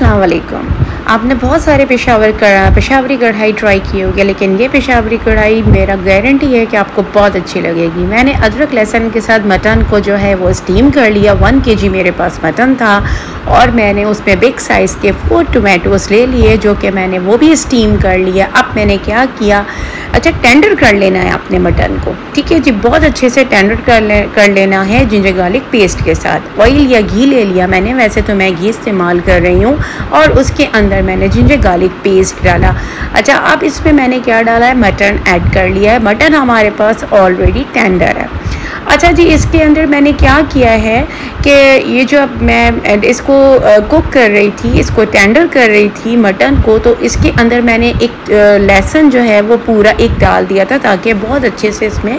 अस्सलाम वालेकुम। आपने बहुत सारे पेशावरी कढ़ाई ट्राई की होगी, लेकिन ये पेशावरी कढ़ाई मेरा गारंटी है कि आपको बहुत अच्छी लगेगी। मैंने अदरक लहसुन के साथ मटन को जो है वो स्टीम कर लिया। 1 kg मेरे पास मटन था और मैंने उसमें बिग साइज़ के 4 टमाटोस ले लिए, जो कि मैंने वो भी स्टीम कर लिया। अब मैंने क्या किया, अच्छा टेंडर कर लेना है अपने मटन को, ठीक है जी। बहुत अच्छे से टेंडर कर लेना है जिंजर गार्लिक पेस्ट के साथ। ऑयल या घी ले लिया मैंने, वैसे तो मैं घी इस्तेमाल कर रही हूँ, और उसके अंदर मैंने जिंजर गार्लिक पेस्ट डाला। अच्छा, अब इसमें मैंने क्या डाला है, मटन ऐड कर लिया है। मटन हमारे पास ऑलरेडी टेंडर है। अच्छा जी, इसके अंदर मैंने क्या किया है कि ये जो अब मैं इसको कुक कर रही थी, इसको टेंडर कर रही थी मटन को, तो इसके अंदर मैंने एक लहसुन जो है वो पूरा एक डाल दिया था ताकि बहुत अच्छे से इसमें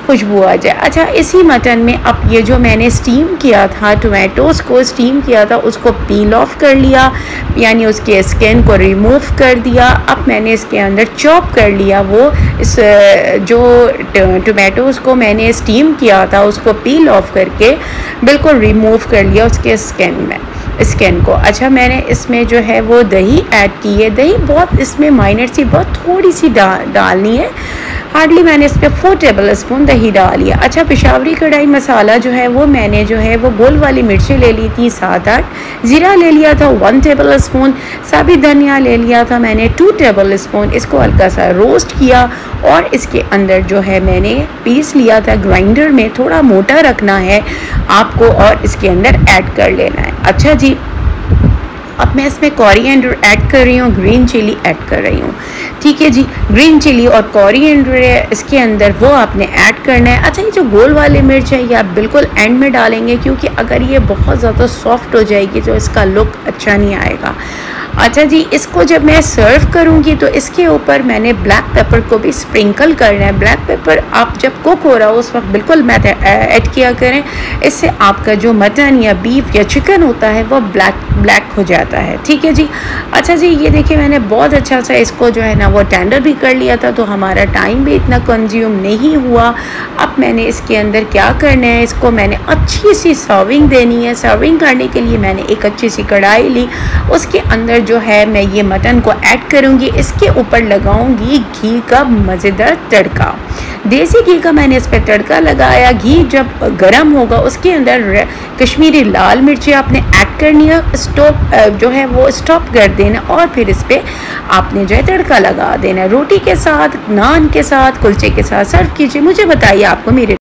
खुशबू आ जाए। अच्छा, इसी मटन में अब ये जो मैंने स्टीम किया था, टोमेटोज़ को स्टीम किया था, उसको पील ऑफ कर लिया, यानी उसके स्किन को रिमूव कर दिया। अब मैंने इसके अंदर चॉप कर लिया वो इस जो टोमेटोज़ को मैंने स्टीम किया था उसको पील ऑफ करके बिल्कुल रिमूव कर लिया उसके स्किन को। अच्छा, मैंने इसमें जो है वो दही ऐड की है। दही बहुत इसमें माइनर सी, बहुत थोड़ी सी डालनी है, हार्डली मैंने इस पर 4 टेबल स्पून दही डाल लिया। अच्छा, पेशावरी कढ़ाई मसाला जो है वो मैंने जो है वो गोल वाली मिर्चें ले ली थी 7-8, ज़ीरा ले लिया था 1 टेबल स्पून, साबित धनिया ले लिया था मैंने 2 टेबल स्पून। इसको हल्का सा रोस्ट किया और इसके अंदर जो है मैंने पीस लिया था ग्राइंडर में, थोड़ा मोटा रखना है आपको, और इसके अंदर ऐड कर लेना है। अच्छा जी, अब मैं इसमें कोरिएंडर ऐड कर रही हूँ, ग्रीन चिली ऐड कर रही हूँ, ठीक है जी। ग्रीन चिली और कोरिएंडर इसके अंदर वो आपने ऐड करना है। अच्छा, ये जो गोल वाली मिर्च है ये आप बिल्कुल एंड में डालेंगे, क्योंकि अगर ये बहुत ज़्यादा सॉफ्ट हो जाएगी तो इसका लुक अच्छा नहीं आएगा। अच्छा जी, इसको जब मैं सर्व करूँगी तो इसके ऊपर मैंने ब्लैक पेपर को भी स्प्रिंकल करना है। ब्लैक पेपर आप जब कुक हो रहा हो उस वक्त बिल्कुल मत ऐड किया करें, इससे आपका जो मटन या बीफ या चिकन होता है वो ब्लैक हो जाता है, ठीक है जी। अच्छा जी, ये देखिए मैंने बहुत अच्छा सा इसको जो है ना वो टेंडर भी कर लिया था, तो हमारा टाइम भी इतना कंज्यूम नहीं हुआ। अब मैंने इसके अंदर क्या करना है, इसको मैंने अच्छी सी सर्विंग देनी है। सर्विंग करने के लिए मैंने एक अच्छी सी कढ़ाई ली, उसके अंदर जो है मैं ये मटन को ऐड करूँगी, इसके ऊपर लगाऊंगी घी का मज़ेदार तड़का। देसी घी का मैंने इस पर तड़का लगाया। घी जब गर्म होगा उसके अंदर कश्मीरी लाल मिर्ची आपने ऐड करनी है, जो है वो स्टॉप कर देना, और फिर इस पर आपने जो है तड़का लगा देना। रोटी के साथ, नान के साथ, कुलचे के साथ सर्व कीजिए। मुझे बताइए आपको मेरे